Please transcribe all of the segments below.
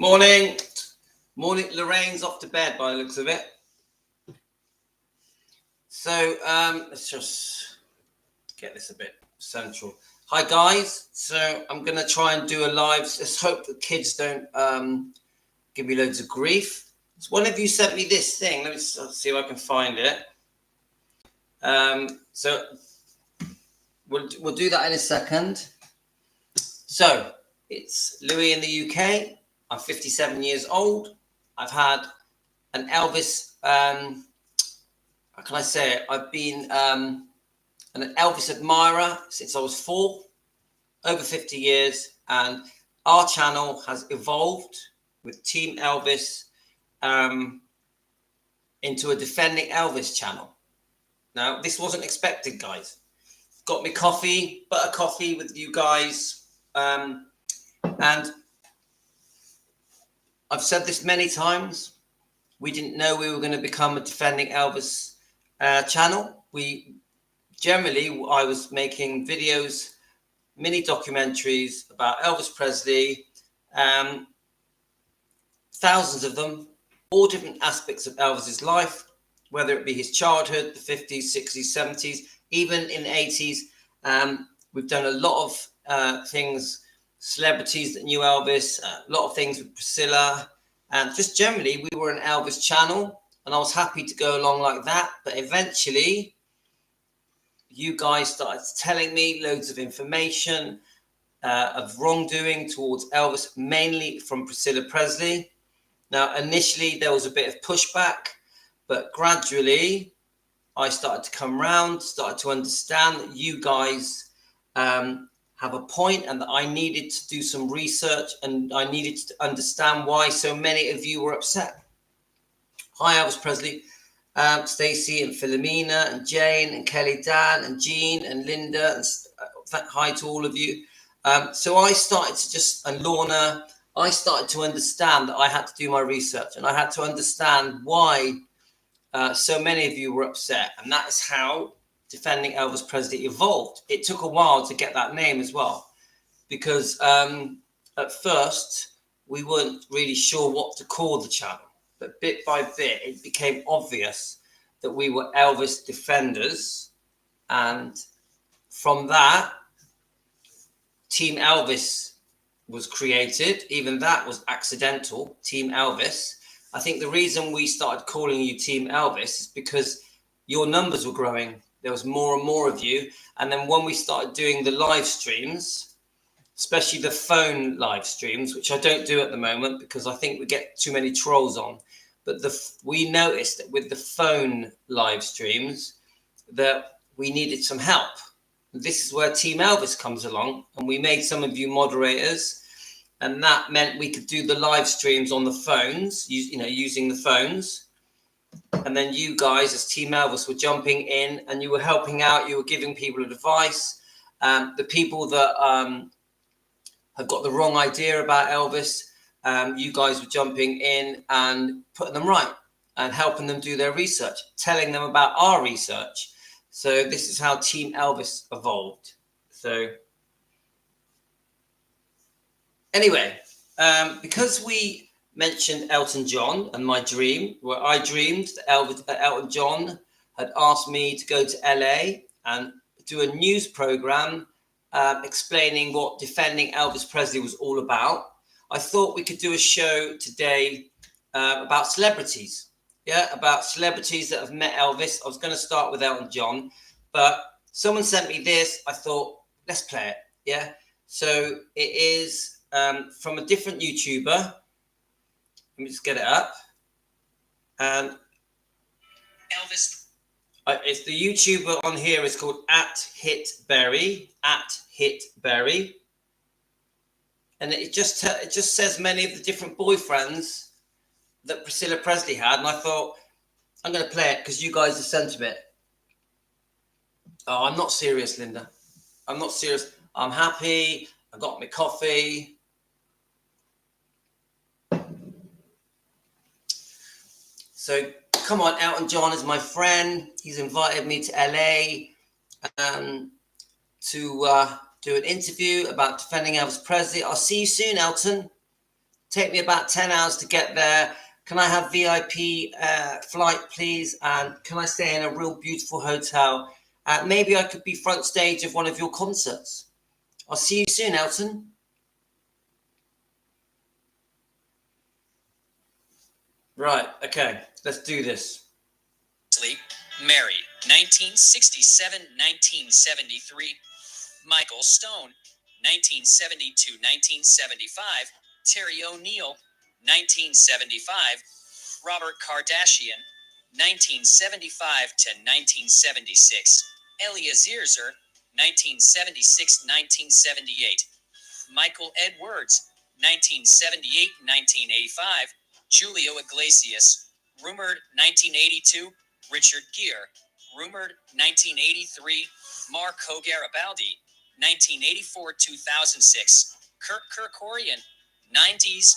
Morning. Morning. Lorraine's off to bed by the looks of it. So let's just get this a bit central. Hi guys. So I'm going to try and do a live. Let's hope the kids don't give me loads of grief. So one of you sent me this thing. Let me see if I can find it. So we'll do that in a second. So it's Louis in the UK. I'm 57 years old. I've had an Elvis, how can I say it? I've been an Elvis admirer since I was 4, over 50 years. And our channel has evolved with Team Elvis into a Defending Elvis channel. Now, this wasn't expected, guys. Got me coffee, butter coffee with you guys. And I've said this many times. We didn't know we were going to become a Defending Elvis channel. I was making videos, mini documentaries about Elvis Presley, thousands of them, all different aspects of Elvis's life, whether it be his childhood, the 50s, 60s, 70s, even in the 80s. We've done a lot of things, celebrities that knew Elvis, a lot of things with Priscilla, and just generally we were an Elvis channel, and I was happy to go along like that. But eventually you guys started telling me loads of information of wrongdoing towards Elvis, mainly from Priscilla Presley. Now initially there was a bit of pushback, but gradually I started to come round, started to understand that you guys have a point, and that I needed to do some research, and I needed to understand why so many of you were upset. Hi, Elvis Presley, Stacey and Philomena and Jane and Kelly, Dan and Jean and Linda, and hi to all of you. So I started to and Lorna, I started to understand that I had to do my research, and I had to understand why so many of you were upset, and that is how Defending Elvis Presley evolved. It took a while to get that name as well, because at first we weren't really sure what to call the channel, but bit by bit it became obvious that we were Elvis defenders, and from that Team Elvis was created. Even that was accidental, Team Elvis. I think the reason we started calling you Team Elvis is because your numbers were growing. There was more and more of you. And then when we started doing the live streams, especially the phone live streams, which I don't do at the moment because I think we get too many trolls on. But we noticed that with the phone live streams that we needed some help. This is where Team Elvis comes along, and we made some of you moderators, and that meant we could do the live streams on the phones, using the phones. And then you guys as Team Elvis were jumping in, and you were helping out, you were giving people advice. The people that have got the wrong idea about Elvis, you guys were jumping in and putting them right and helping them do their research, telling them about our research. So this is how Team Elvis evolved. So anyway, because we mentioned Elton John and my dream, where I dreamed that Elton John had asked me to go to LA and do a news program explaining what Defending Elvis Presley was all about. I thought we could do a show today about celebrities. Yeah, about celebrities that have met Elvis. I was going to start with Elton John, but someone sent me this. I thought, let's play it. Yeah. So it is from a different YouTuber. Let me just get it up. And Elvis. It's the YouTuber on here is called @HitBerry. @HitBerry. And it just says many of the different boyfriends that Priscilla Presley had. And I thought, I'm going to play it because you guys have sent it. Oh, I'm not serious, Linda. I'm not serious. I'm happy. I got my coffee. So come on, Elton John is my friend. He's invited me to LA to do an interview about Defending Elvis Presley. I'll see you soon, Elton. take me about 10 hours to get there. Can I have VIP flight, please? And can I stay in a real beautiful hotel? Maybe I could be front stage of one of your concerts. I'll see you soon, Elton. Right, okay, let's do this. Mary, 1967-1973. Michael Stone, 1972-1975. Terry O'Neill, 1975. Robert Kardashian, 1975 to 1976. Elia Zierzer, 1976-1978. Michael Edwards, 1978-1985. Julio Iglesias, rumored 1982. Richard Gere, rumored 1983. Marco Garibaldi, 1984-2006. Kirk Kerkorian, 90s.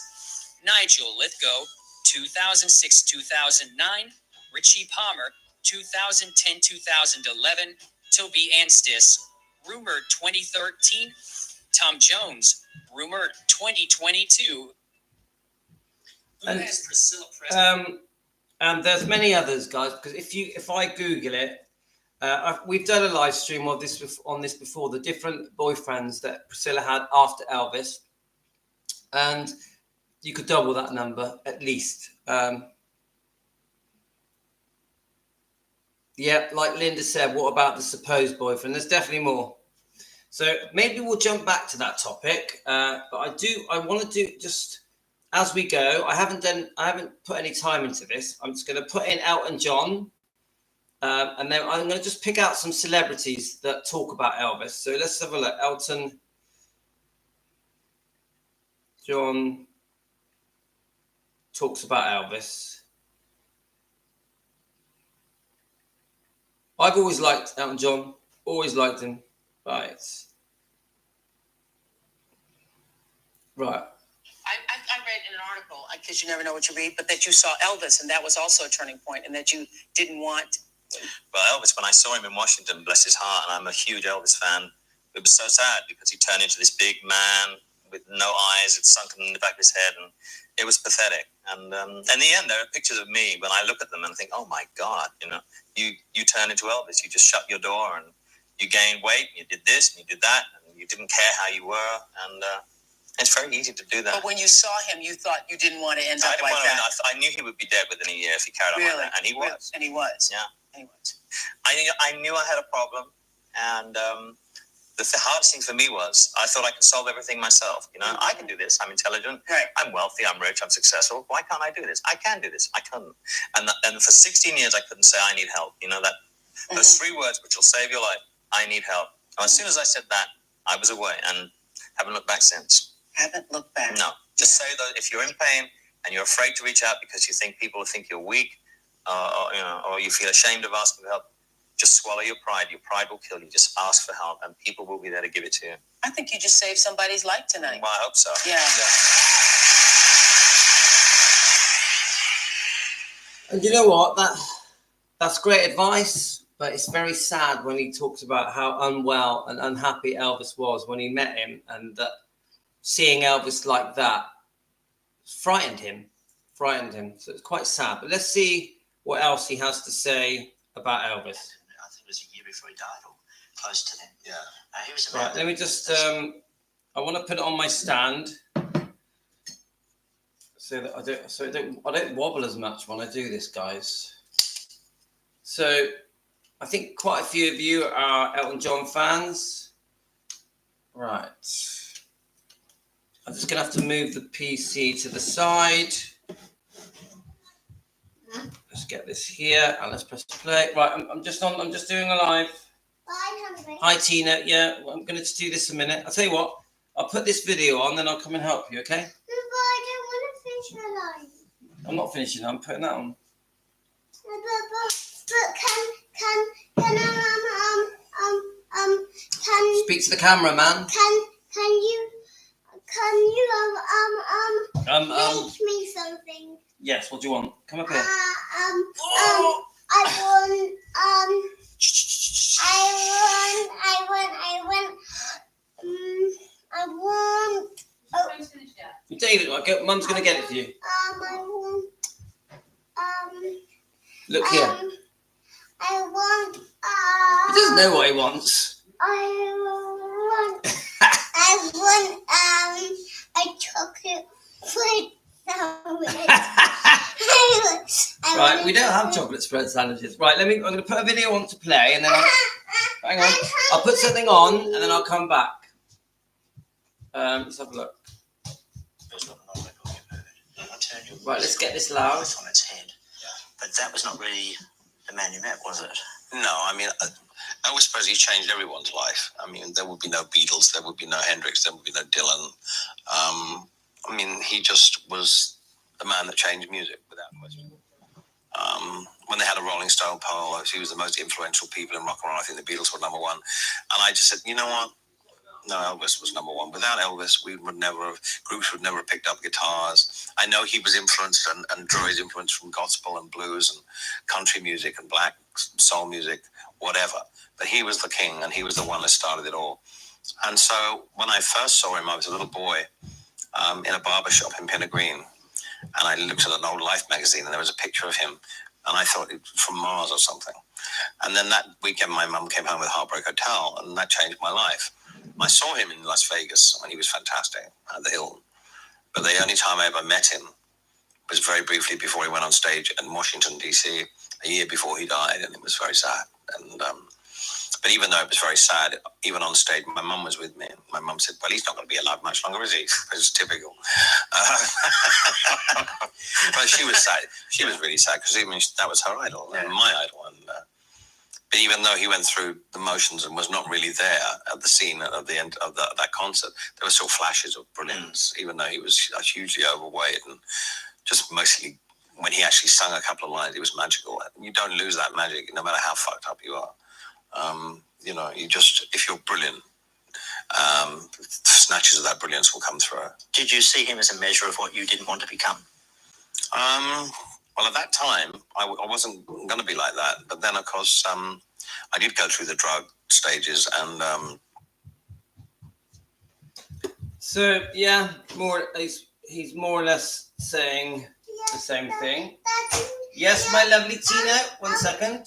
Nigel Lithgow, 2006-2009. Richie Palmer, 2010-2011. Toby Anstis, rumored 2013. Tom Jones, rumored 2022. And, there's many others, guys, because if I Google it, we've done a live stream on this before, the different boyfriends that Priscilla had after Elvis, and you could double that number at least. Yeah, like Linda said, what about the supposed boyfriend? There's definitely more. So maybe we'll jump back to that topic. But I want to do just as we go. I haven't put any time into this. I'm just going to put in Elton John, and then I'm going to just pick out some celebrities that talk about Elvis. So let's have a look. Elton John talks about Elvis. I've always liked Elton John. Always liked him. Right. I read in an article, because you never know what you read, but that you saw Elvis, and that was also a turning point, and that you didn't want. Well, Elvis, when I saw him in Washington, bless his heart, and I'm a huge Elvis fan, it was so sad because he turned into this big man with no eyes, it's sunken in the back of his head, and it was pathetic. And in the end, there are pictures of me when I look at them and think, oh my God, you turned into Elvis. You just shut your door and you gained weight, and you did this and you did that, and you didn't care how you were, and it's very easy to do that. But when you saw him, you thought you didn't want to end up like that. I knew he would be dead within a year if he carried on like that, and he was. And he was. Yeah. And he was. I knew I had a problem, and the hardest thing for me was I thought I could solve everything myself. I can do this. I'm intelligent. Right. I'm wealthy. I'm rich. I'm successful. Why can't I do this? I can do this. I couldn't. And for 16 years, I couldn't say I need help. Those 3 words which will save your life. I need help. And as soon as I said that, I was away and haven't looked back since. Haven't looked back. No. Just say that if you're in pain and you're afraid to reach out because you think people will think you're weak, or you feel ashamed of asking for help, just swallow your pride. Your pride will kill you. Just ask for help, and people will be there to give it to you. I think you just saved somebody's life tonight. Well, I hope so. Yeah. And you know what? That's great advice, but it's very sad when he talks about how unwell and unhappy Elvis was when he met him, and that seeing Elvis like that frightened him. So it's quite sad. But let's see what else he has to say about Elvis. I think it was a year before he died, or close to then. Yeah. He was Right, let me just, I want to put it on my stand so that I don't wobble as much when I do this, guys. So I think quite a few of you are Elton John fans. Right. I'm just going to have to move the PC to the side. Let's get this here and let's press play. Right, I'm just doing a live. Hi Tina, yeah, well, I'm going to do this a minute. I'll tell you what, I'll put this video on, then I'll come and help you, okay? But I don't want to finish my live. I'm not finishing, I'm putting that on. But can Speak to the camera, man. Can you teach me something? Yes, what do you want? Come up here. I want. You David. Mum's going to get it for you. I want. Look here. I want. He doesn't know what he wants. I want a chocolate fruit sandwich. Right, we don't have chocolate spread sandwiches. Right, I'm going to put a video on to play, and then hang on. I'll put something on, and then I'll come back. Let's have a look. There's not an article you've heard. I'll turn your Right, let's get this loud. on its head. But that was not really the man you met, was it? No, I mean, Elvis Presley changed everyone's life. I mean, there would be no Beatles, there would be no Hendrix, there would be no Dylan. I mean, he just was the man that changed music, without question. When they had a Rolling Stone poll, he was the most influential people in rock and roll. I think the Beatles were number one. And I just said, you know what? No, Elvis was number one. Without Elvis, groups would never have picked up guitars. I know he was influenced and drew his influence from gospel and blues and country music and black soul music, whatever. But he was the king, and he was the one that started it all. And so when I first saw him, I was a little boy in a barber shop in Pinner Green. And I looked at an old Life magazine, and there was a picture of him. And I thought it was from Mars or something. And then that weekend, my mum came home with Heartbreak Hotel, and that changed my life. I saw him in Las Vegas, and he was fantastic at the Hilton. But the only time I ever met him was very briefly before he went on stage in Washington, D.C., a year before he died, and it was very sad. And but even though it was very sad, even on stage, my mum was with me. My mum said, well, he's not going to be alive much longer, is he? It's typical. But she was sad. She was really sad, because even that was her idol, and my idol. And but even though he went through the motions and was not really there at the scene at the end of that concert, there were still flashes of brilliance, even though he was hugely overweight, and just mostly when he actually sung a couple of lines, it was magical. You don't lose that magic, no matter how fucked up you are. You know, you just, if you're brilliant, snatches of that brilliance will come through. Did you see him as a measure of what you didn't want to become? Well, at that time, I wasn't going to be like that. But then, of course, I did go through the drug stages, and So yeah, he's more or less saying the same thing. Yes, my lovely Tina. 1 second.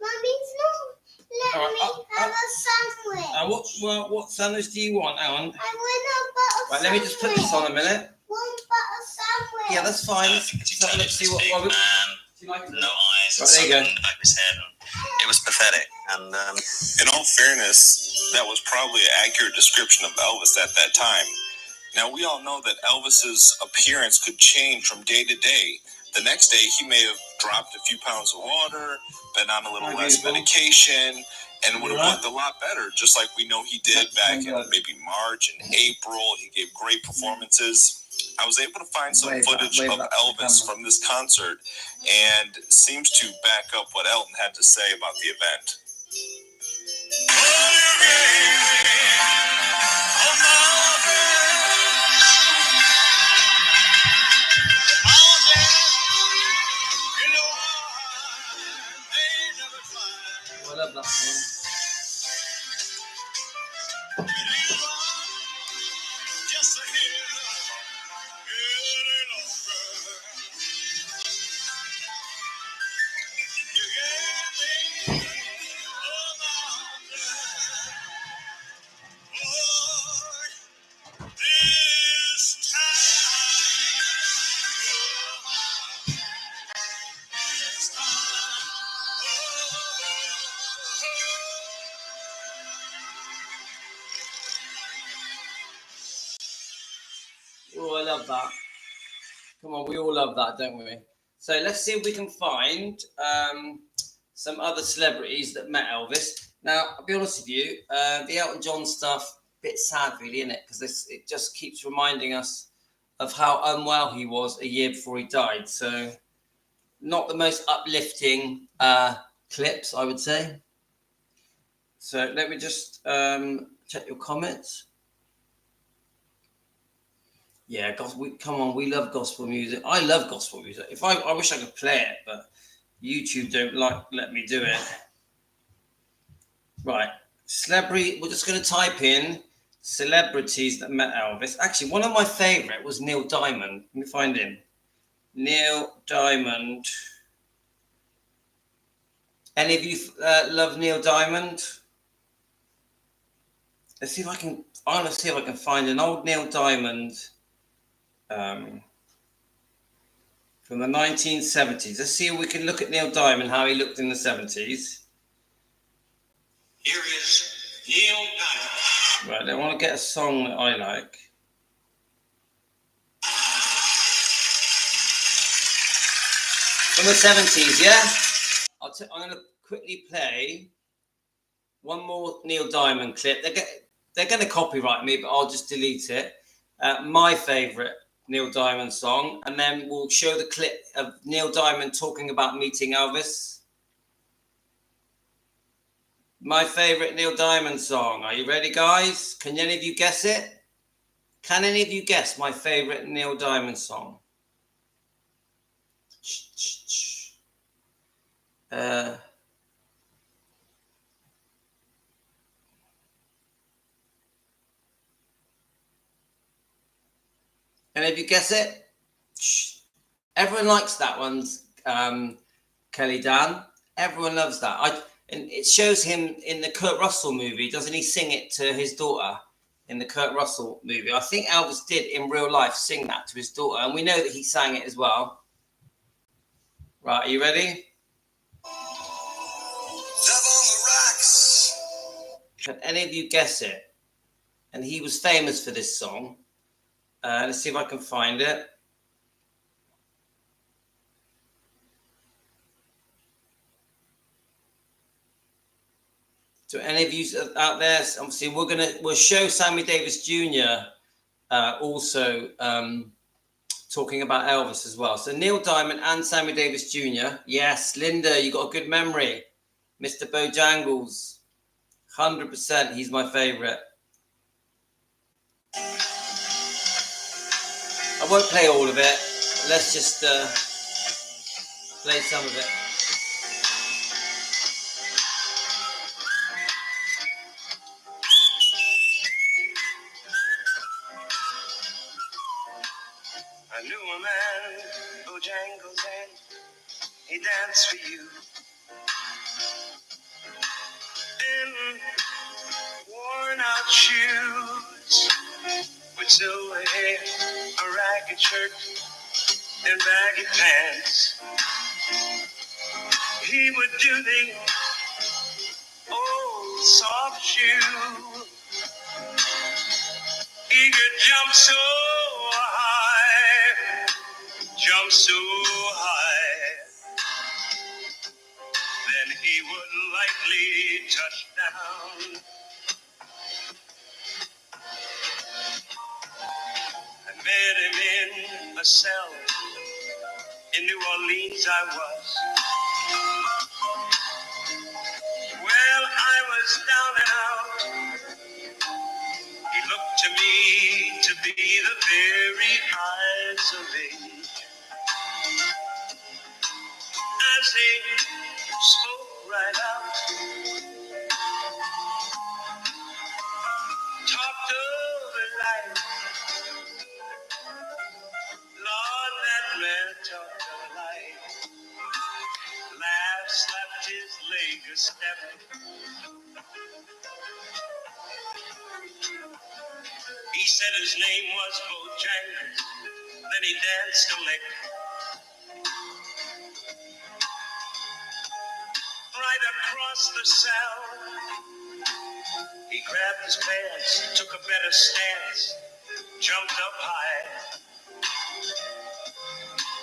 Mummy's not let me have a sandwich. What sandwich do you want? Hang on. I want a butter Right, let me just put this on a minute. One butter sandwich. Yeah, that's fine. Let's see what. Big man, Do you like it? no eyes, Right, there you go. in the back of his head. it was pathetic. And In all fairness, that was probably an accurate description of Elvis at that time. Now, we all know that Elvis's appearance could change from day to day. The next day, he may have dropped a few pounds of water, been on a little less medication, and would have looked a lot better, just like we know he did back in maybe March and April. He gave great performances. I was able to find some footage of Elvis from this concert, and seems to back up what Elton had to say about the event. I love that song. Oh, I love that. Come on, we all love that, don't we? So let's see if we can find some other celebrities that met Elvis. Now, I'll be honest with you, the Elton John stuff, bit sad really, isn't it? Because it just keeps reminding us of how unwell he was a year before he died. So not the most uplifting clips, I would say. So let me just check your comments. Yeah, come on, we love gospel music. I love gospel music. I wish I could play it, but YouTube don't let me do it. Right, celebrity. We're just going to type in celebrities that met Elvis. Actually, one of my favourite was Neil Diamond. Let me find him. Neil Diamond. Any of you love Neil Diamond? Let's see if I can. I'm gonna see if I can find an old Neil Diamond from the 1970s. Let's see if we can look at Neil Diamond, how he looked in the 70s. Here is Neil Diamond. Right, I want to get a song that I like. From the 70s, yeah? I'm going to quickly play one more Neil Diamond clip. They're going to copyright me, but I'll just delete it. My favourite Neil Diamond song, and then we'll show the clip of Neil Diamond talking about meeting Elvis. My favourite Neil Diamond song. Are you ready, guys? Can any of you guess it? Can any of you guess my favourite Neil Diamond song? Any of you guess it? Everyone likes that one, Kelly Dan. Everyone loves that. And it shows him in the Kurt Russell movie. Doesn't he sing it to his daughter in the Kurt Russell movie? I think Elvis did in real life sing that to his daughter, and we know that he sang it as well. Right, are you ready? Love on the rocks. Can any of you guess it? And he was famous for this song. Let's see if I can find it. So any of you out there, obviously we'll show Sammy Davis Jr. Also talking about Elvis as well. So Neil Diamond and Sammy Davis Jr. Yes, Linda, you got a good memory. Mr. Bojangles, 100%. He's my favorite. I won't play all of it. Let's just play some of it. I knew a man, Bojangles, and he danced for you. In worn out shoes, with silver hair, a ragged shirt, and baggy pants. He would do the old soft shoe. He could jump so high, jump so high. Then he would lightly touch down. I met him in a cell in New Orleans. I was. Well, I was down and out. He looked to me to be the very eyes of age. As he spoke right out, talked of life. Lord, that man talked of life. Laughed, slapped his leg a step. He said his name was Bojangles. Then he danced a lick. Right across the cell, he grabbed his pants, took a better stance, jumped up high.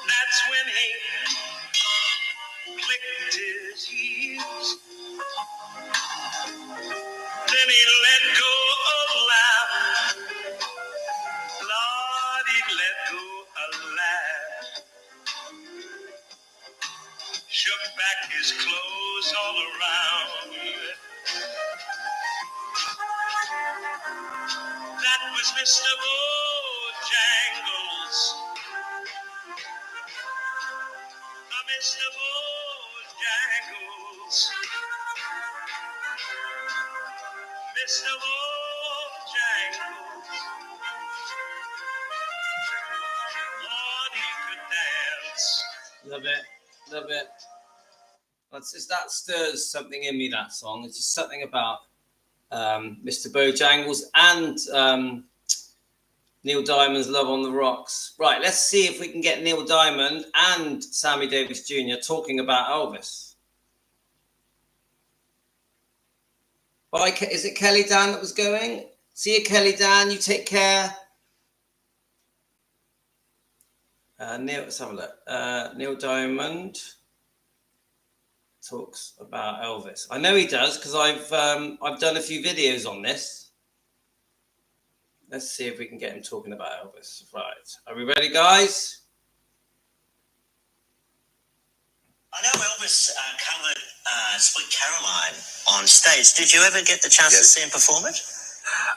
That's when he clicked his heels. Then he let go a laugh. Lord, he let go a laugh. Shook back his clothes all around. That was Mr. Bojangles. Mr. Bojangles. Mr. Bojangles. Love it. Love it. That stirs something in me, that song. It's just something about Mr. Bojangles and Neil Diamond's Love on the Rocks. Right, let's see if we can get Neil Diamond and Sammy Davis Jr. talking about Elvis. Bye, is it Kelly Dan that was going? See you, Kelly Dan. You take care. Neil, let's have a look. Neil Diamond talks about Elvis. I know he does because I've done a few videos on this. Let's see if we can get him talking about Elvis. Right, are we ready, guys? I know Elvis covered Sweet Caroline on stage. Did you ever get the chance to see him perform it?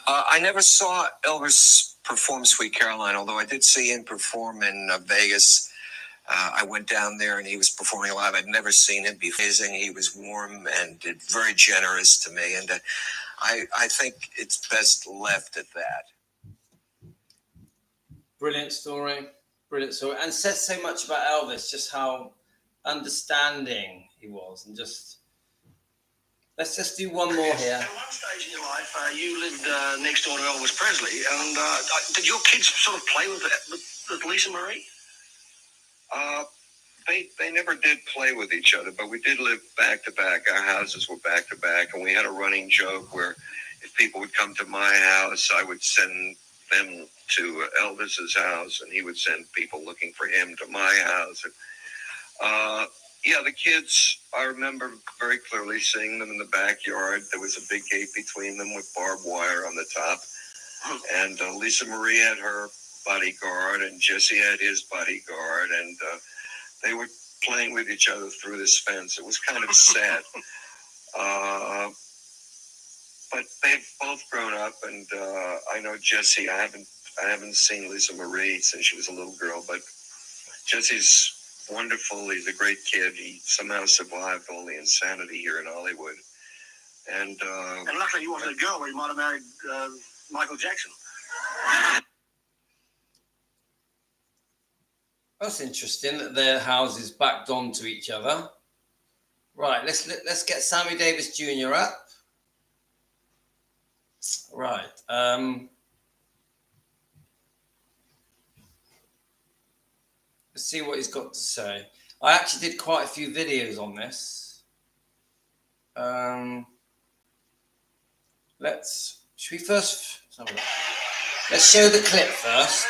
I never saw Elvis perform Sweet Caroline, although I did see him perform in Vegas. I went down there and he was performing live. I'd never seen him before. He was warm and very generous to me. And I think it's best left at that. Brilliant story. Brilliant story. And says so much about Elvis, just how understanding he was. And just, let's just do one more here. At one stage in your life, you lived next door to Elvis Presley. And did your kids sort of play with Lisa Marie? They never did play with each other, but we did live back to back. Our houses were back to back, and we had a running joke where if people would come to my house, I would send them to Elvis's house, and he would send people looking for him to my house. And, yeah, the kids, I remember very clearly seeing them in the backyard. There was a big gate between them with barbed wire on the top. And Lisa Marie had her bodyguard, and Jesse had his bodyguard, and they were playing with each other through this fence. It was kind of sad. But they've both grown up, and I know Jesse. I haven't seen Lisa Marie since she was a little girl, but Jesse's wonderful. He's a great kid. He somehow survived all the insanity here in Hollywood. And luckily you wasn't a girl, or you might have married Michael Jackson. That's interesting that their houses backed onto each other. Right, let's get Sammy Davis Jr. up. Right. Let's see what he's got to say. I actually did quite a few videos on this. Should we first? Let's show the clip first.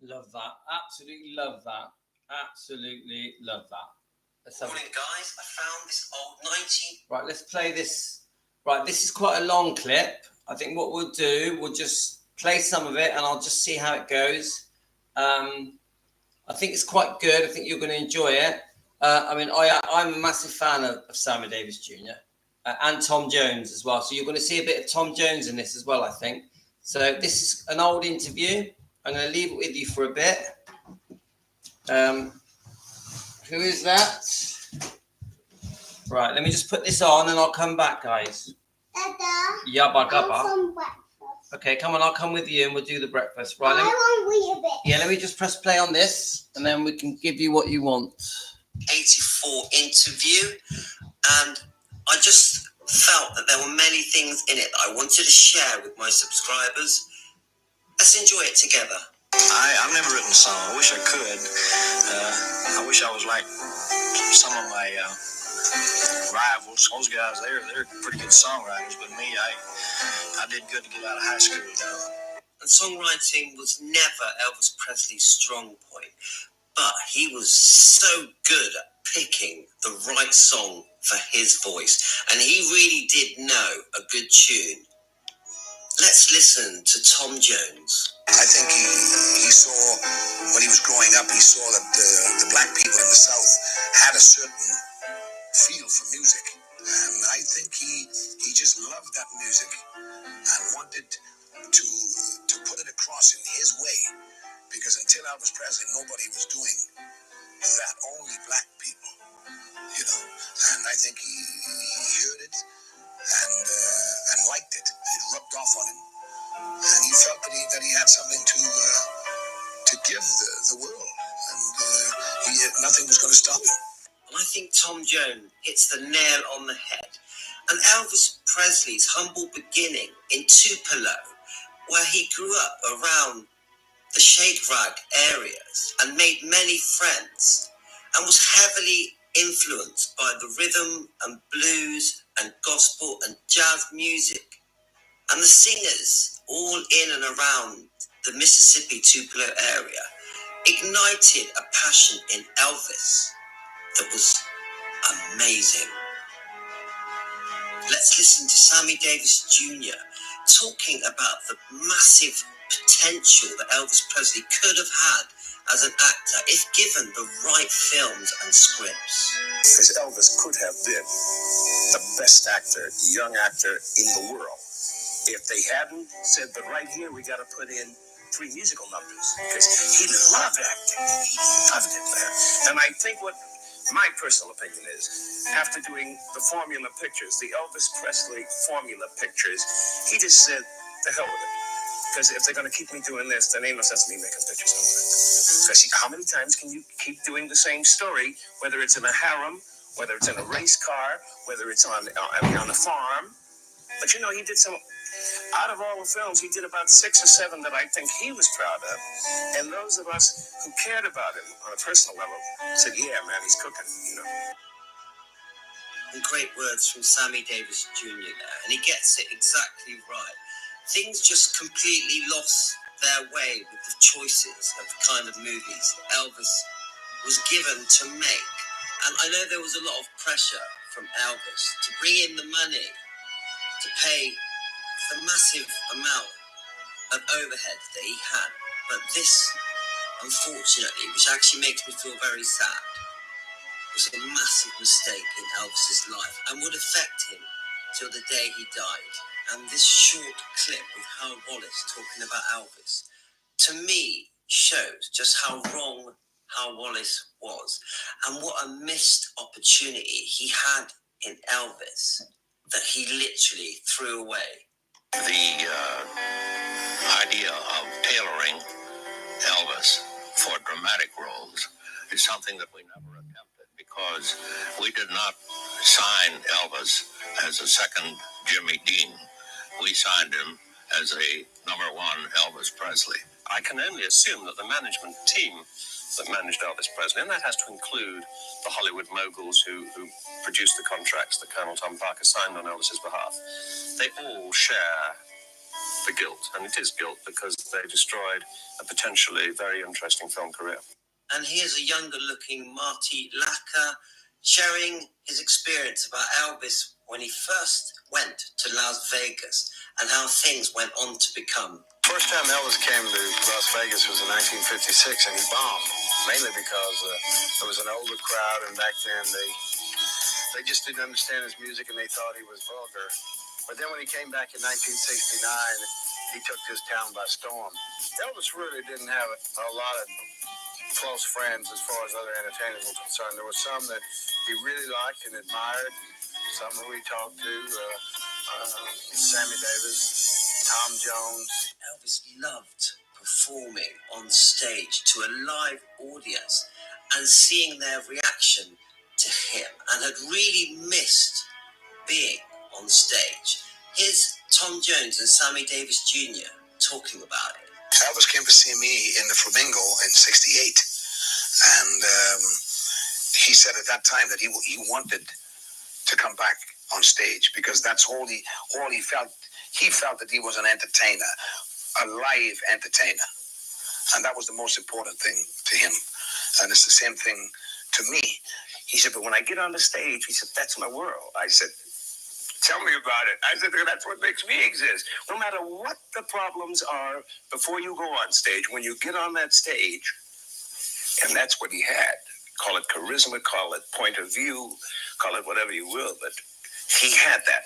Love that. Absolutely love that. Absolutely love that. Morning, guys. I found this old 19... Right, let's play this. Right, this is quite a long clip. I think what we'll do, we'll just play some of it and I'll just see how it goes. I think it's quite good. I think you're going to enjoy it. I mean, I'm a massive fan of Sammy Davis Jr. And Tom Jones as well. So you're going to see a bit of Tom Jones in this as well, I think. So this is an old interview. I'm going to leave it with you for a bit. Who is that? Right, let me just put this on and I'll come back, guys. Dada, Yabba I want gabba. some breakfast. Okay, come on, I'll come with you and we'll do the breakfast. Right, I want wee a bit. yeah, let me just press play on this and then we can give you what you want. 84 interview, and I just felt that there were many things in it that I wanted to share with my subscribers. Let's enjoy it together. I've never written a song. I wish I could. I wish I was like some of my rivals. Those guys, they're pretty good songwriters, but me, I did good to get out of high school, you know. And songwriting was never Elvis Presley's strong point, but he was so good at picking the right song for his voice, and he really did know a good tune. Let's listen to Tom Jones. I think he saw, when he was growing up, he saw that the black people in the South had a certain feel for music. And I think he just loved that music and wanted to put it across in his way. Because until Elvis Presley, nobody was doing that, only black people, you know. And I think he heard it and liked it. It rubbed off on him. And he felt that he had something to give the world, and nothing was going to stop him. And I think Tom Jones hits the nail on the head. And Elvis Presley's humble beginning in Tupelo, where he grew up around the shake rag areas and made many friends, and was heavily influenced by the rhythm and blues and gospel and jazz music. And the singers all in and around the Mississippi Tupelo area ignited a passion in Elvis that was amazing. Let's listen to Sammy Davis Jr. talking about the massive potential that Elvis Presley could have had as an actor if given the right films and scripts. Because Elvis could have been the best actor, young actor in the world, if they hadn't said, but right here we got to put in 3 musical numbers, because he loved acting. He loved it, man. And I think what my personal opinion is, after doing the formula pictures, the Elvis Presley formula pictures, he just said, the hell with it. Because if they're going to keep me doing this, then ain't no sense in me making pictures no more. Because how many times can you keep doing the same story, whether it's in a harem, whether it's in a race car, whether it's on a farm? But you know, he did some... Out of all the films, he did about 6 or 7 that I think he was proud of. And those of us who cared about him on a personal level said, yeah, man, he's cooking, you know. And great words from Sammy Davis Jr. there. And he gets it exactly right. Things just completely lost their way with the choices of the kind of movies Elvis was given to make. And I know there was a lot of pressure from Elvis to bring in the money to pay the massive amount of overhead that he had. But this, unfortunately, which actually makes me feel very sad, was a massive mistake in Elvis's life and would affect him till the day he died. And this short clip with Hal Wallace talking about Elvis, to me, shows just how wrong Hal Wallace was and what a missed opportunity he had in Elvis that he literally threw away. The idea of tailoring Elvis for dramatic roles is something that we never attempted, because we did not sign Elvis as a second Jimmy Dean. We signed him as a number 1 Elvis Presley. I can only assume that the management team that managed Elvis Presley, and that has to include the Hollywood moguls who produced the contracts that Colonel Tom Parker signed on Elvis's behalf, they all share the guilt, and it is guilt because they destroyed a potentially very interesting film career. And here's a younger looking Marty Lacker sharing his experience about Elvis when he first went to Las Vegas and how things went on to become. First time Elvis came to Las Vegas was in 1956, and he bombed, mainly because there was an older crowd, and back then they just didn't understand his music and they thought he was vulgar. But then when he came back in 1969, he took this town by storm. Elvis really didn't have a lot of close friends as far as other entertainers were concerned. There were some that he really liked and admired, some who he talked to, Sammy Davis, Tom Jones. Elvis loved performing on stage to a live audience and seeing their reaction to him, and had really missed being on stage. Here's Tom Jones and Sammy Davis Jr. talking about it. Elvis came to see me in the Flamingo in '68, and he said at that time that he wanted to come back on stage because that's all he felt. He felt that he was an entertainer, a live entertainer, and that was the most important thing to him. And it's the same thing to me. He said, but when I get on the stage, he said, that's my world. I said, tell me about it. I said, that's what makes me exist. No matter what the problems are before you go on stage, when you get on that stage, and that's what he had. Call it charisma, call it point of view, call it whatever you will, but he had that.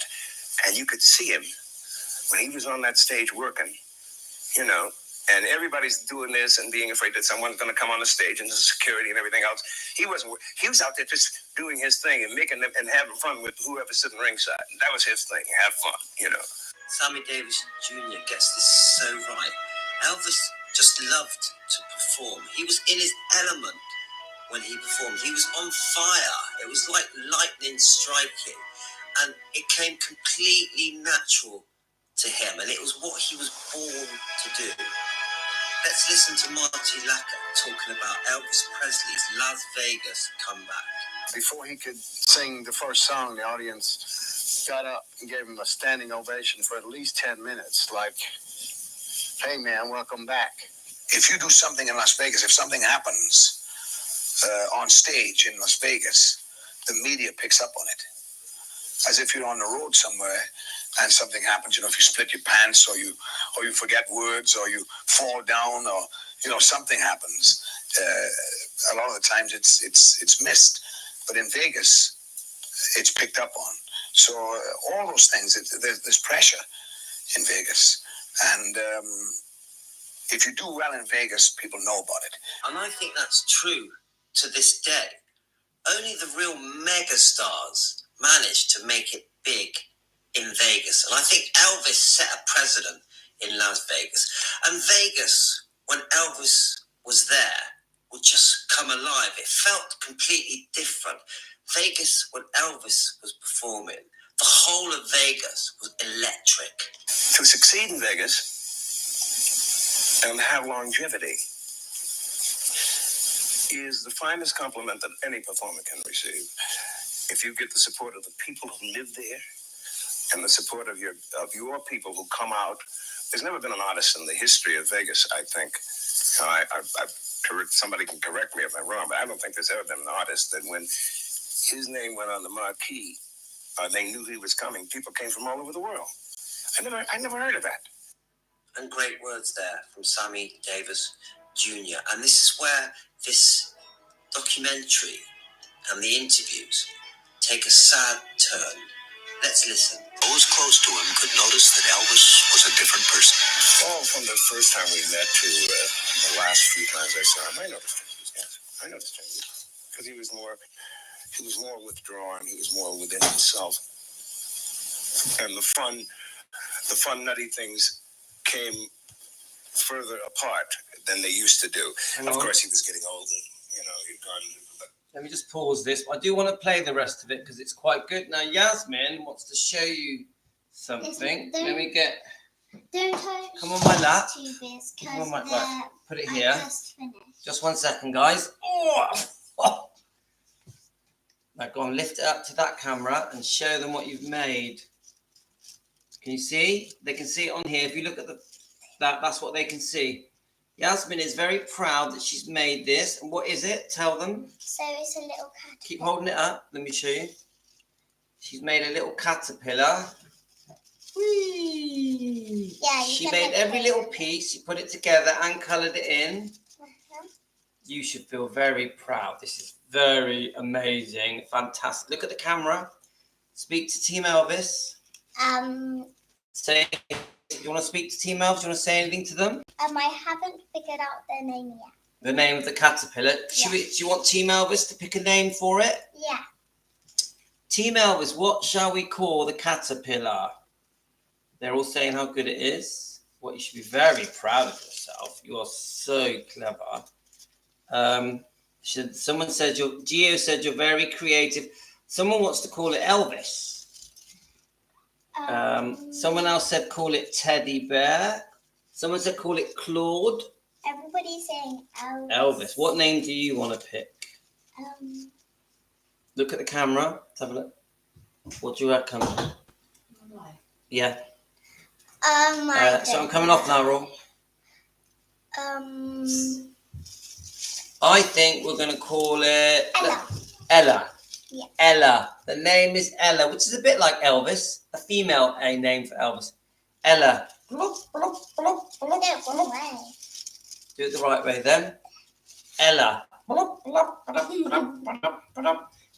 And you could see him when he was on that stage working, you know, and everybody's doing this and being afraid that someone's going to come on the stage and the security and everything else. He was out there just doing his thing and making them and having fun with whoever's sitting ringside. And that was his thing, have fun, you know. Sammy Davis Jr. gets this so right. Elvis just loved to perform. He was in his element when he performed. He was on fire. It was like lightning striking. And it came completely natural to him. And it was what he was born to do. Let's listen to Marty Lacker talking about Elvis Presley's Las Vegas comeback. Before he could sing the first song, the audience got up and gave him a standing ovation for at least 10 minutes. Like, hey man, welcome back. If you do something in Las Vegas, if something happens on stage in Las Vegas, the media picks up on it. As if you're on the road somewhere and something happens, you know, if you split your pants or you forget words or you fall down or, you know, something happens. A lot of the times it's missed. But in Vegas, it's picked up on. So all those things, there's pressure in Vegas. And if you do well in Vegas, people know about it. And I think that's true to this day. Only the real megastars managed to make it big in Vegas. And I think Elvis set a precedent in Las Vegas. And Vegas, when Elvis was there, would just come alive. It felt completely different. Vegas, when Elvis was performing, the whole of Vegas was electric. To succeed in Vegas and have longevity is the finest compliment that any performer can receive. If you get the support of the people who live there and the support of your people who come out. There's never been an artist in the history of Vegas, I think. Somebody can correct me if I'm wrong, but I don't think there's ever been an artist that when his name went on the marquee, they knew he was coming. People came from all over the world. I never heard of that. And great words there from Sammy Davis Jr. And this is where this documentary and the interviews take a sad turn. Let's listen. Those close to him could notice that Elvis was a different person. Oh, from the first time we met to the last few times I saw him, I noticed changes. Yes, I noticed changes because he was more withdrawn. He was more within himself, and the fun, nutty things came further apart than they used to do. Of course, he was getting older. You know, he'd gone. Let me just pause this. I do want to play the rest of it because it's quite good. Now, Yasmin wants to show you something. Let me get... Come on my lap. Come on my right. Put it here. Just 1 second, guys. Oh. Now, go on, lift it up to that camera and show them what you've made. Can you see? They can see it on here. If you look at that's what they can see. Yasmin is very proud that she's made this. And what is it? Tell them. So it's a little caterpillar. Keep holding it up. Let me show you. She's made a little caterpillar. Whee! Yeah, she made every little piece. She put it together and coloured it in. You should feel very proud. This is very amazing. Fantastic. Look at the camera. Speak to Team Elvis. Say, do you want to speak to Team Elvis? Do you want to say anything to them? I haven't figured out their name yet. The name of the caterpillar. Yeah. Do you want Team Elvis to pick a name for it? Yeah. Team Elvis, what shall we call the caterpillar? They're all saying how good it is. What, you should be very proud of yourself. You are so clever. Someone said Gio said you're very creative. Someone wants to call it Elvis. Someone else said call it Teddy Bear. Someone said call it Claude. Everybody's saying Elvis. Elvis. What name do you want to pick? Look at the camera. Let's have a look. What do you reckon? Yeah. So I'm coming off now, Roll. I think we're going to call it Ella. Yeah. Ella. The name is Ella, which is a bit like Elvis. A female name for Elvis. Ella. Do it the right way then. Ella.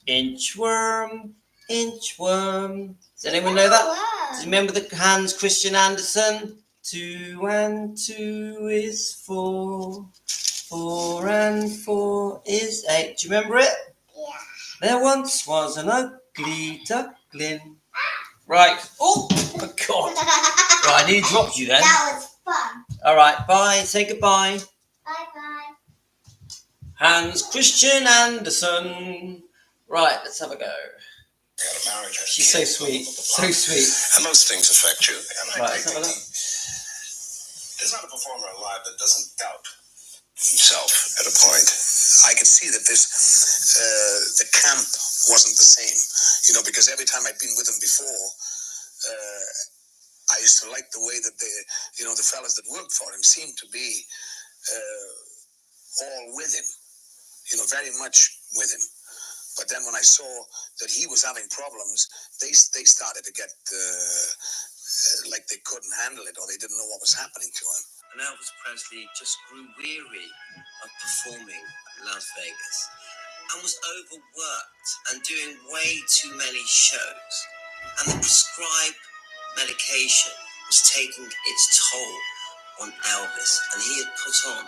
Inchworm. Inchworm. Does anyone know that? Do you remember the Hans Christian Andersen? 2 and 2 is 4. 4 and 4 is 8. Do you remember it? Yeah. There once was an ugly duckling. Right. Oh, my God. Right, I nearly dropped you then. That was fun. All right, bye. Say goodbye. Bye-bye. Hans Christian Andersen. Right, let's have a go. She's so sweet. So sweet. And those things affect you. And Right, let's have a look. There's not a performer alive that doesn't doubt himself at a point. I could see that the camp wasn't the same, because every time I'd been with him before, I used to like the way that the fellas that worked for him seemed to be all with him, very much with him. But then when I saw that he was having problems, they started to get like they couldn't handle it, or they didn't know what was happening to him. And Elvis Presley just grew weary of performing at Las Vegas and was overworked and doing way too many shows. And the prescribed medication was taking its toll on Elvis, and he had put on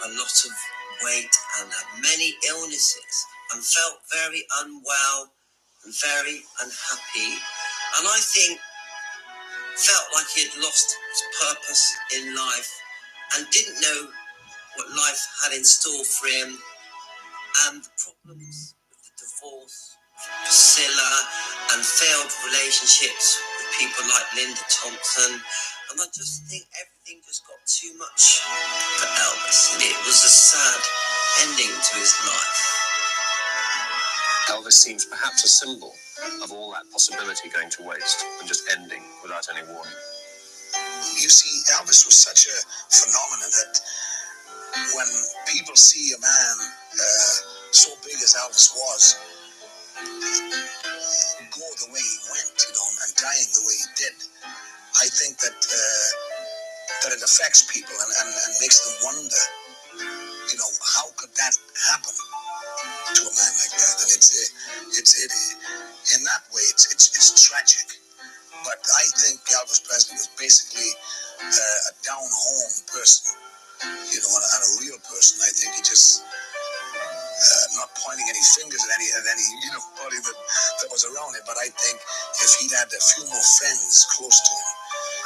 a lot of weight and had many illnesses and felt very unwell and very unhappy. And I think felt like he had lost his purpose in life and didn't know what life had in store for him. And the problems with the divorce, Priscilla, and failed relationships with people like Linda Thompson. And I just think everything just got too much for Elvis. And it was a sad ending to his life. Elvis seems perhaps a symbol of all that possibility going to waste and just ending without any warning. You see, Elvis was such a phenomenon that when people see a man so big as Elvis was, go the way he went, and dying the way he did, I think that that it affects people and makes them wonder, how could that happen to a man like that? And it's in that way, it's tragic. But I think Elvis Presley was basically a down-home person, and a real person. I think he just, not pointing any fingers at any body that was around him, but I think if he'd had a few more friends close to him,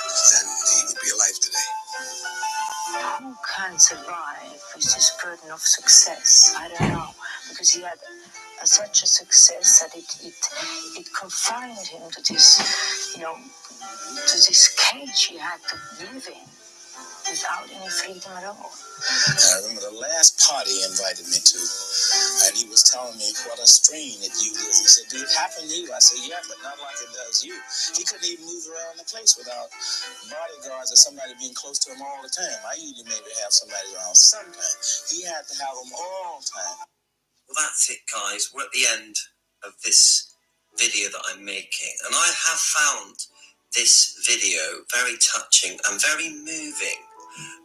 then he would be alive today. Who can survive with this burden of success? I don't know, because he had such a success that it confined him to this, to this cage he had to live in without any freedom at all. I remember the last party he invited me to, and he was telling me what a strain it you is. He said, "Do it happen to you?" I said, "Yeah, but not like it does you." He couldn't even move around the place without bodyguards or somebody being close to him all the time. I usually maybe have somebody around sometimes. He had to have them all the time. Well, that's it, guys. We're at the end of this video that I'm making, and I have found this video very touching and very moving,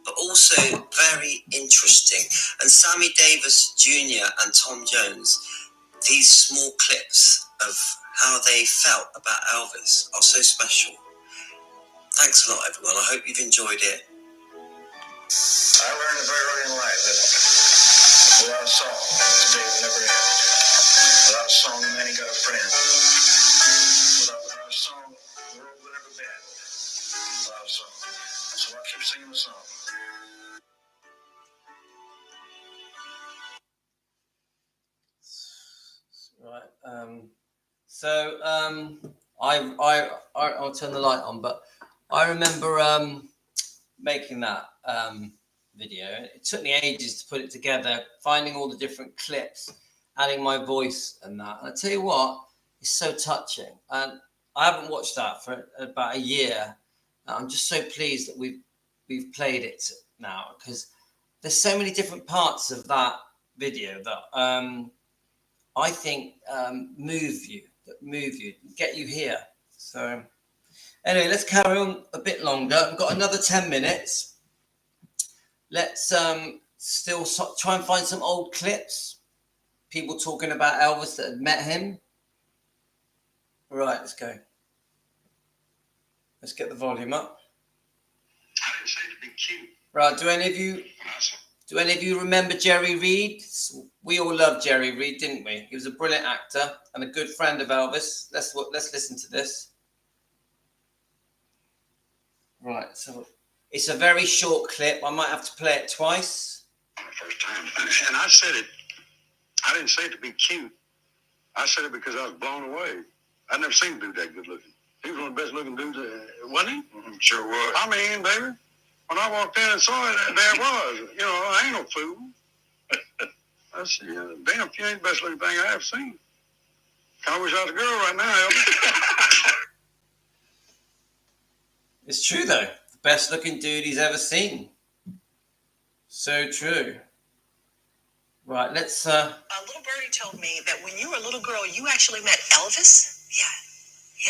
but also very interesting. And Sammy Davis Jr. and Tom Jones, these small clips of how they felt about Elvis are so special. Thanks a lot, everyone. I hope you've enjoyed it. I learned very early in life that without a song, today will never end. Without a song, man ain't got a friend. Without a song, the world will never bend. name of the song? Right. I'll turn the light on, but I remember making that video. It took me ages to put it together, finding all the different clips, adding my voice and that. And I tell you what, it's so touching. And I haven't watched that for about a year. I'm just so pleased that we've played it now, because there's so many different parts of that video that I think move you, get you here. So anyway, let's carry on a bit longer. We've got another 10 minutes. Let's still try and find some old clips. People talking about Elvis that had met him. Right, let's go. Let's get the volume up. I didn't say to be cute. Right, do any of you remember Jerry Reed? We all loved Jerry Reed, didn't we? He was a brilliant actor and a good friend of Elvis. Let's listen to this. Right, so it's a very short clip. I might have to play it twice. First time. And I said it, I didn't say it to be cute. I said it because I was blown away. I'd never seen a dude that good looking. He was one of the best looking dudes, wasn't he? Mm-hmm, sure was. I mean, baby, when I walked in and saw it, there it was. You know, I ain't no fool. I said, damn, you ain't the best looking thing I ever seen. I wish I was a girl right now, Elvis. It's true, though. The best looking dude he's ever seen. So true. Right, let's... A little birdie told me that when you were a little girl, you actually met Elvis? Yeah.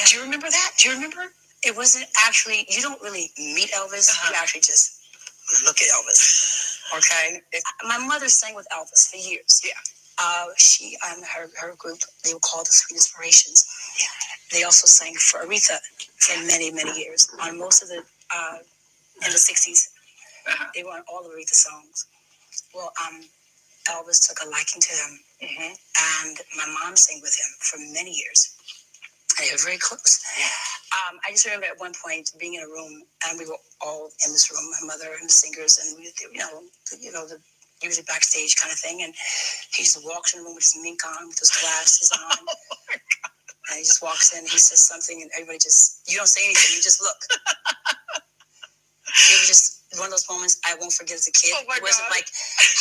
Do you remember that? Do you remember? It wasn't actually, you don't really meet Elvis. You actually just look at Elvis. Okay? My mother sang with Elvis for years. Yeah. She and her group, they were called the Sweet Inspirations. Yeah. They also sang for Aretha for many, many years. On most of the, in the 60s, they were on all of Aretha songs. Well, Elvis took a liking to them, and my mom sang with him for many years. They were very close. I just remember at one point being in a room, and we were all in this room, my mother and the singers, and we, the usually backstage kind of thing. And he just walks in the room with his mink on, with his glasses on. And he just walks in, he says something, and everybody just, you don't say anything, you just look. It was just one of those moments I won't forget as a kid. It wasn't like,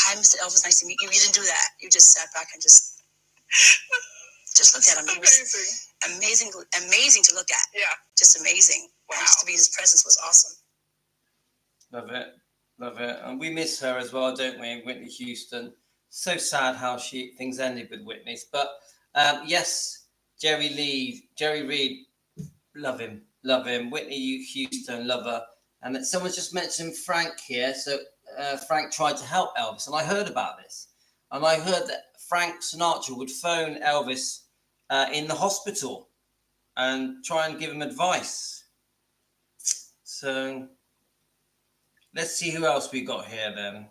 hi, Mr. Elvis, nice to meet you. You didn't do that. You just sat back and just looked at him. It was amazing to look at. Yeah. Just amazing. Wow. And just to be in his presence was awesome. Love it. And we miss her as well, don't we? Whitney Houston. So sad how things ended with Whitney's. But yes, Jerry Reed, love him. Whitney Houston, love her. And that someone's just mentioned Frank here. So Frank tried to help Elvis. And I heard about this. And I heard that Frank Sinatra would phone Elvis in the hospital and try and give him advice. So let's see who else we got here then.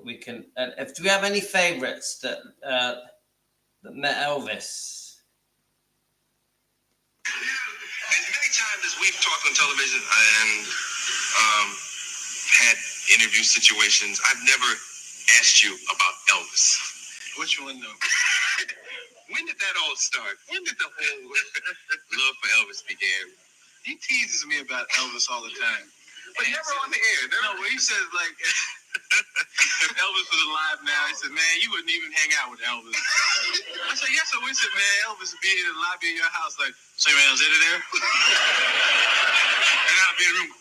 We can. Do we have any favourites that met Elvis? As many times as we've talked on television and had interview situations, I've never asked you about Elvis. What you want to know? When did that all start? When did the whole love for Elvis begin? He teases me about Elvis all the time. But never on the air. No, he says, like, if Elvis was alive now, he said, man, you wouldn't even hang out with Elvis. I said, yes, I would. He said, man, Elvis would be in the lobby of your house, like, say, man, is it there? And I'd be in the room.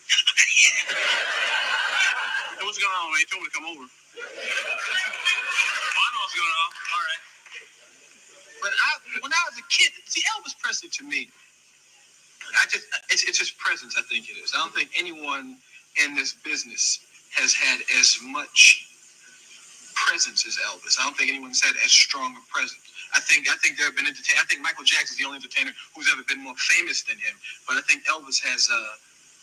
Hey, what's going on, man? He told me to come over. Oh, I know what's going on. All right. But when I was a kid, see, Elvis Presley to me, it's his presence, I think it is. I don't think anyone in this business has had as much presence as Elvis. I don't think anyone's had as strong a presence. I think there have been entertainers. I think Michael Jackson's the only entertainer who's ever been more famous than him. But I think Elvis has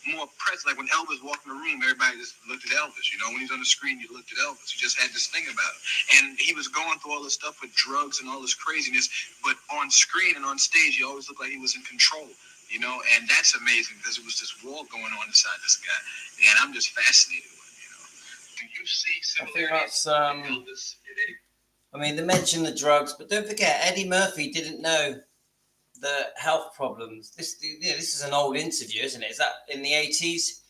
more presence. Like when Elvis walked in the room, everybody just looked at Elvis. You know, when he was on the screen, you looked at Elvis. He just had this thing about him. And he was going through all this stuff with drugs and all this craziness. But on screen and on stage, he always looked like he was in control. you know, and that's amazing because it was this war going on inside this guy, and I'm just fascinated with it, you know. Do you see similarities in Elvis and Eddie? I mean, they mentioned the drugs, but don't forget, Eddie Murphy didn't know the health problems. This is an old interview, isn't it? Is that in the 80s?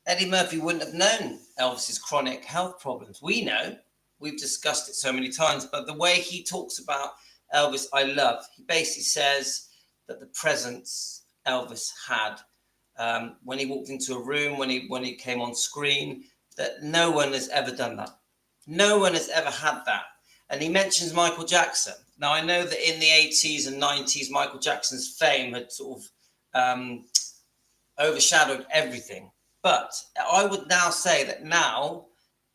Eddie Murphy wouldn't have known Elvis's chronic health problems. We know, we've discussed it so many times, but the way he talks about Elvis, I love. He basically says that the presence Elvis had when he walked into a room, when he came on screen, that no one has ever done that. No one has ever had that. And he mentions Michael Jackson. Now, I know that in the 80s and 90s, Michael Jackson's fame had sort of overshadowed everything. But I would now say that now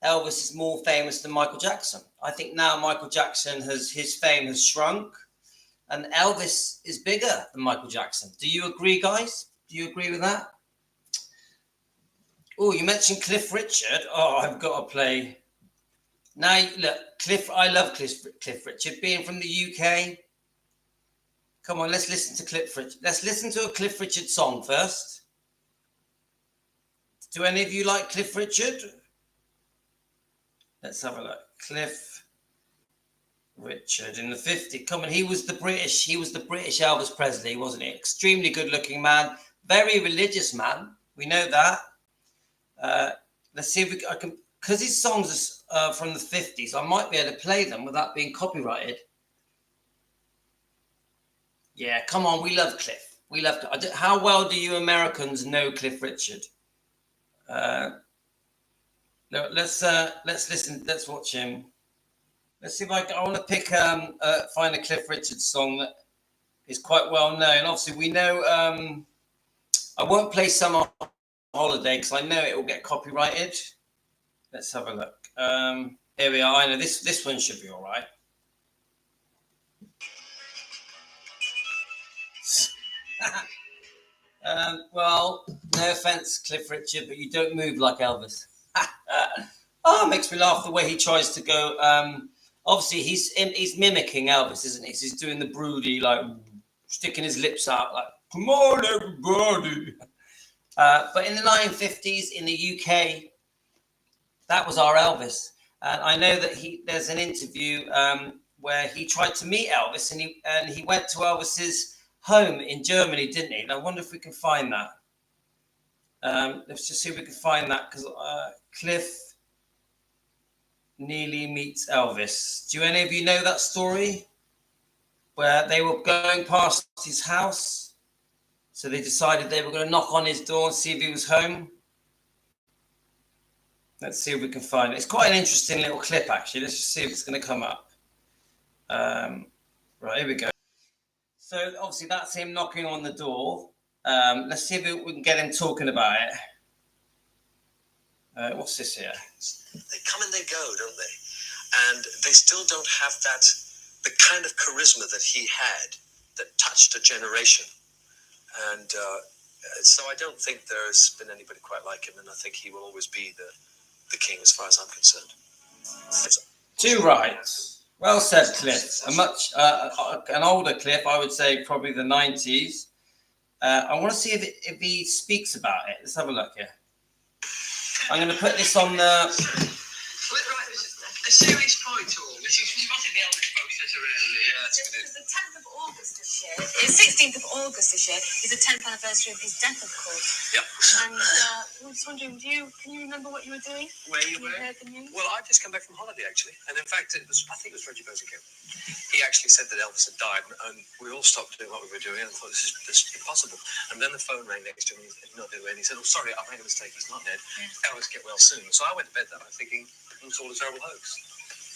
Elvis is more famous than Michael Jackson. I think now Michael Jackson his fame has shrunk, and Elvis is bigger than Michael Jackson. Do you agree, guys? Do you agree with that? Oh, you mentioned Cliff Richard. Oh, I've got to play. Now, look, Cliff, I love Cliff Richard, being from the UK. Come on, let's listen to Cliff Richard. Let's listen to a Cliff Richard song first. Do any of you like Cliff Richard? Let's have a look. Cliff Richard in the 50s. Come on, he was the British Elvis Presley, wasn't he? Extremely good-looking man, very religious man. We know that. Let's see if I can, because his songs are from the 50s. I might be able to play them without being copyrighted. Yeah, come on, we love Cliff. We love. How well do you Americans know Cliff Richard? Let's listen. Let's watch him. Let's see if I want to pick find a Cliff Richard song that is quite well known. Obviously, we know. I won't play Summer Holiday because I know it will get copyrighted. Let's have a look. Here we are. I know this one should be all right. Well, no offense, Cliff Richard, but you don't move like Elvis. Oh, it makes me laugh the way he tries to go. Obviously, he's mimicking Elvis, isn't he? So he's doing the broody, like sticking his lips out, like "Come on, everybody." But in the 1950s, in the UK, that was our Elvis. And I know that there's an interview where he tried to meet Elvis, and he went to Elvis's home in Germany, didn't he? And I wonder if we can find that. Let's just see if we can find that, because Cliff Neely meets Elvis. Do any of you know that story? Where they were going past his house, so they decided they were going to knock on his door and see if he was home. Let's see if we can find it. It's quite an interesting little clip, actually. Let's just see if it's going to come up. Right, here we go. So obviously that's him knocking on the door. Let's see if we can get him talking about it. What's this here? They come and they go, don't they? And they still don't have the kind of charisma that he had that touched a generation. And so I don't think there's been anybody quite like him, and I think he will always be the king as far as I'm concerned. Too right. Well said, Cliff. An older Cliff, I would say probably the 90s. I want to see if he speaks about it. Let's have a look here. I'm going to put this on the... A serious point to all this. You spotted the Elvis posters around here. It's the 10th of August this year. It's 16th of August this year. It's the 10th anniversary of his death, of course. Yeah. And I was wondering, can you remember what you were doing? Where you were? Heard the news? Well, I've just come back from holiday, actually. And in fact, I think it was Reggie Bozico. He actually said that Elvis had died, and we all stopped doing what we were doing and thought, this is impossible. And then the phone rang next to him, and he said, oh, sorry, I made a mistake. He's not dead. Yeah. Elvis, get well soon. So I went to bed that night thinking, it was all a terrible hoax.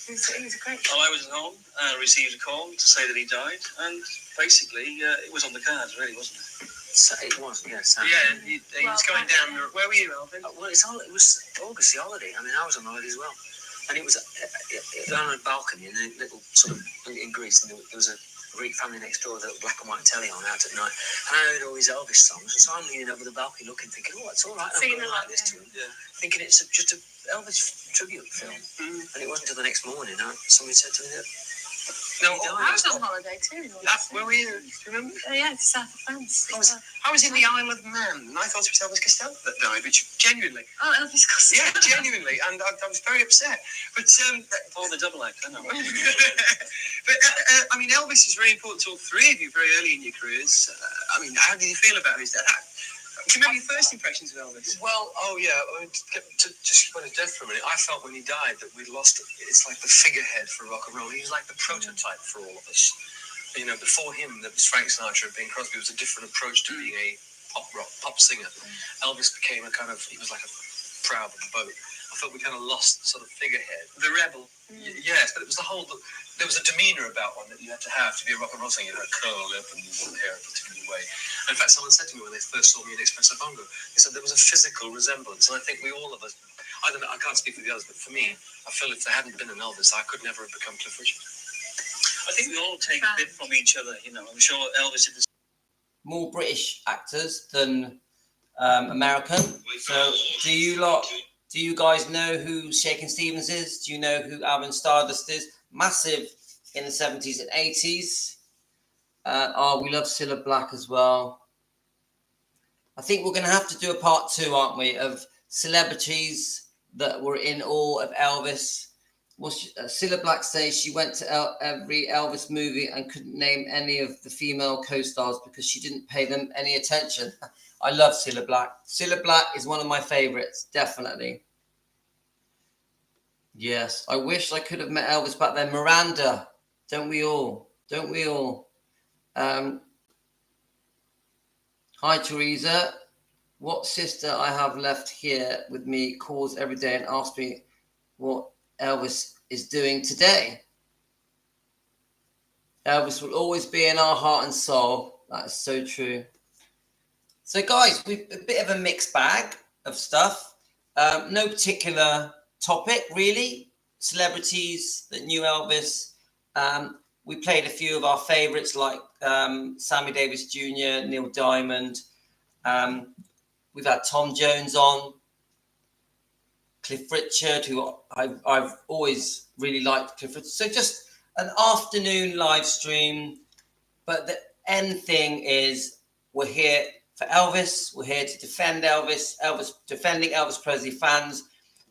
It was a great. Well, I was at home, received a call to say that he died, and basically it was on the cards, really, wasn't it? So it was, yes. Yeah, he was going down the... Where were you, Alvin? Well, it was August, the holiday. I mean, I was on holiday as well. And it was on a balcony in a little sort of in Greece, and there was a Greek family next door with a black and white telly on out at night. And I heard all these Elvis songs, and so I'm leaning over the balcony looking, thinking, oh, it's all right. I'm going to like this tune. Yeah. Thinking it's just a Elvis tribute film. Mm-hmm. And it wasn't until the next morning somebody said to me that No, I was on holiday too. Where were you? Do you remember? Yeah, south of France. I was in the Isle of Man, and I thought it was Elvis Costello that died, which genuinely. Oh, Elvis Costello. Yeah, genuinely, and I was very upset. But Oh, the double act, I know. but I mean, Elvis is very important to all three of you very early in your careers. I mean, how did you feel about his death? Do you remember your first impressions of Elvis? Well, I mean, to just go to death for a minute, I felt when he died that we'd lost, it's like the figurehead for rock and roll. He was like the prototype for all of us. You know, before him, there was Frank Sinatra and Bing Crosby. It was a different approach to being a pop singer. Elvis became a kind of, he was like a proud boat. I felt we kind of lost the sort of figurehead. The rebel. Yes, but it was there was a demeanour about one that you had to have to be a rock and roll singer. You had a curl lip and you wore the hair a particular way. And in fact, someone said to me when they first saw me in Espresso Bongo, they said there was a physical resemblance. And I think we all of us, I don't know, I can't speak for the others, but for me, I feel if there hadn't been an Elvis, I could never have become Cliff Richard. I think we all take a bit from each other, you know. I'm sure Elvis did the More British actors than American. So do you guys know who Shakin' Stevens is? Do you know who Alvin Stardust is? Massive in the 70s and 80s. We love Cilla Black as well. I think we're going to have to do a part 2, aren't we, of celebrities that were in awe of Elvis. Well, Cilla Black says she went to every Elvis movie and couldn't name any of the female co-stars because she didn't pay them any attention. I love Cilla Black. Cilla Black is one of my favorites, definitely. Yes, I wish I could have met Elvis back then. Miranda, don't we all? Don't we all? Hi, Teresa. What sister I have left here with me calls every day and asks me what Elvis is doing today. Elvis will always be in our heart and soul. That is so true. So, guys, we've a bit of a mixed bag of stuff. No particular topic, really. Celebrities that knew Elvis. We played a few of our favorites like Sammy Davis Jr., Neil Diamond. We've had Tom Jones on, Cliff Richard, who I've always really liked Cliff Richard. So just an afternoon live stream. But the end thing is we're here for Elvis. We're here to defend Elvis. Defending Elvis Presley fans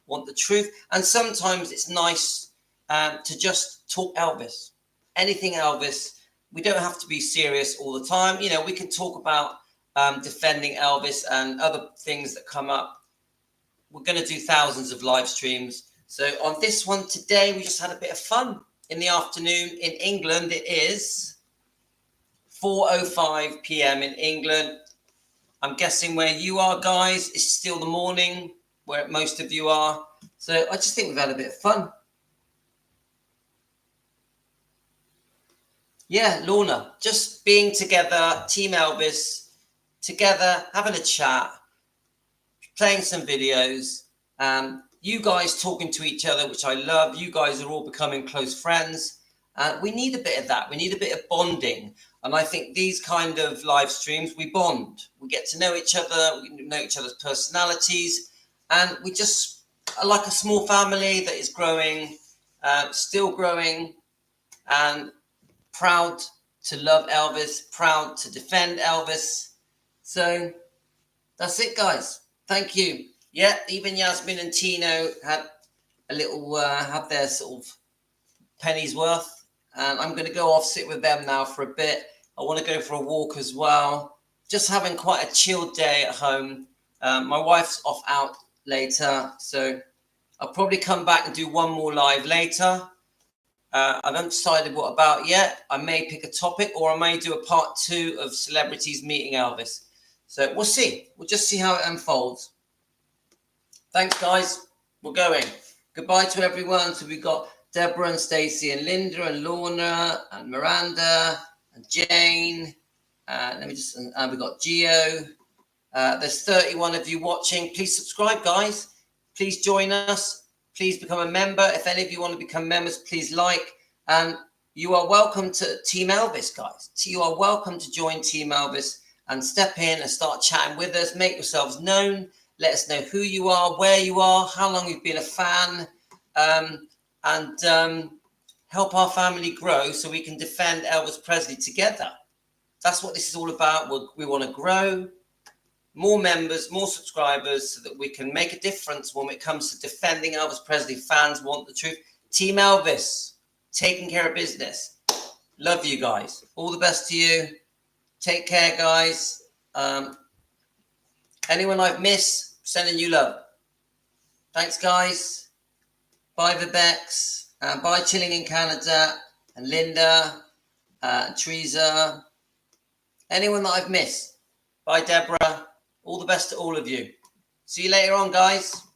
want the truth. And sometimes it's nice to just talk Elvis. Anything Elvis. We don't have to be serious all the time. You know, we can talk about defending Elvis and other things that come up. We're going to do thousands of live streams. So on this one today, we just had a bit of fun in the afternoon. In England, it is 4:05 p.m. in England. I'm guessing where you are, guys, it's still the morning, where most of you are. So I just think we've had a bit of fun. Yeah, Lorna, just being together, Team Elvis, together, having a chat, playing some videos, you guys talking to each other, which I love. You guys are all becoming close friends. We need a bit of that. We need a bit of bonding. And I think these kind of live streams, we bond. We get to know each other. We know each other's personalities. And we just are like a small family that is growing, still growing, and proud to love Elvis, proud to defend Elvis. So that's it, guys. Thank you. Yeah, even Yasmin and Tino had a little, had their sort of penny's worth. And I'm going to go off, sit with them now for a bit. I want to go for a walk as well. Just having quite a chilled day at home. My wife's off out later, so I'll probably come back and do one more live later. I haven't decided what about yet. I may pick a topic, or I may do a part 2 of celebrities meeting Elvis. So we'll see. We'll just see how it unfolds. Thanks, guys. We're going. Goodbye to everyone. So we've got Deborah and Stacey and Linda and Lorna and Miranda and Jane. We've got Gio. There's 31 of you watching. Please subscribe, guys. Please join us. Please become a member. If any of you want to become members, please like. And you are welcome to Team Elvis, guys. You are welcome to join Team Elvis and step in and start chatting with us. Make yourselves known. Let us know who you are, where you are, how long you've been a fan, and help help our family grow so we can defend Elvis Presley together. That's what this is all about. We want to grow more members, more subscribers, so that we can make a difference when it comes to defending Elvis Presley. Fans want the truth. Team Elvis, taking care of business. Love you guys. All the best to you. Take care, guys. Anyone I've missed, sending you love. Thanks, guys. Bye, Vibex. Bye, Chilling in Canada. And Linda, Teresa. Anyone that I've missed. Bye, Deborah. All the best to all of you. See you later on, guys.